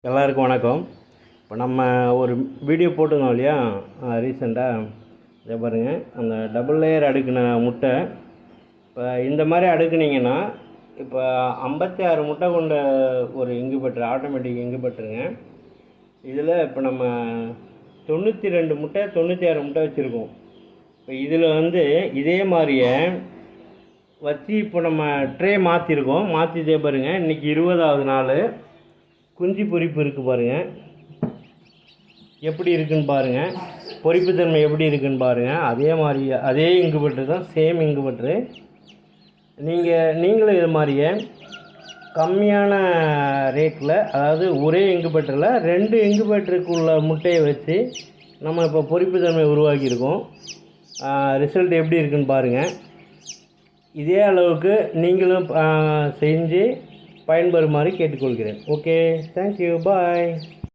எல்லாருக்கும் வணக்கம். இப்போ நம்ம ஒரு வீடியோ போட்டிருந்தோம் இல்லையா ரீசெண்டாக. இதை பாருங்கள், அந்த டபுள் லேயர் அடுக்கின முட்டை. இப்போ இந்த மாதிரி அடுக்குனிங்கன்னா இப்போ 56 முட்டை கொண்ட ஒரு இன்குபேட்டர், ஆட்டோமேட்டிக் இன்குபேட்டருங்க. இதில் இப்போ நம்ம 92 முட்டை 96 முட்டை வச்சுருக்கோம். இப்போ இதில் இதே மாதிரியே வச்சு இப்போ நம்ம ட்ரே மாற்றிருக்கோம். மாற்றிட்டே பாருங்கள், இன்றைக்கி 20வது நாள். குஞ்சு பொரிப்பு இருக்குது பாருங்கள், எப்படி இருக்குன்னு பாருங்கள். பொரிப்புத்தன்மை எப்படி இருக்குன்னு பாருங்கள். அதே மாதிரி அதே இன்குபேட்டர் தான், சேம் இன்குபேட்டரு. நீங்களும் இது மாதிரியே கம்மியான ரேட்டில், அதாவது ஒரே இன்குபேட்டரில் 2 இன்குபேட்டருக்குள்ள முட்டையை வச்சு நம்ம இப்போ பொரிப்புத்தன்மை உருவாக்கியிருக்கோம். ரிசல்ட் எப்படி இருக்குன்னு பாருங்கள். இதே அளவுக்கு நீங்களும் செஞ்சு பயன்பெறுமாறு கேட்டுக்கொள்கிறேன். ஓகே, தேங்க்யூ, பாய்.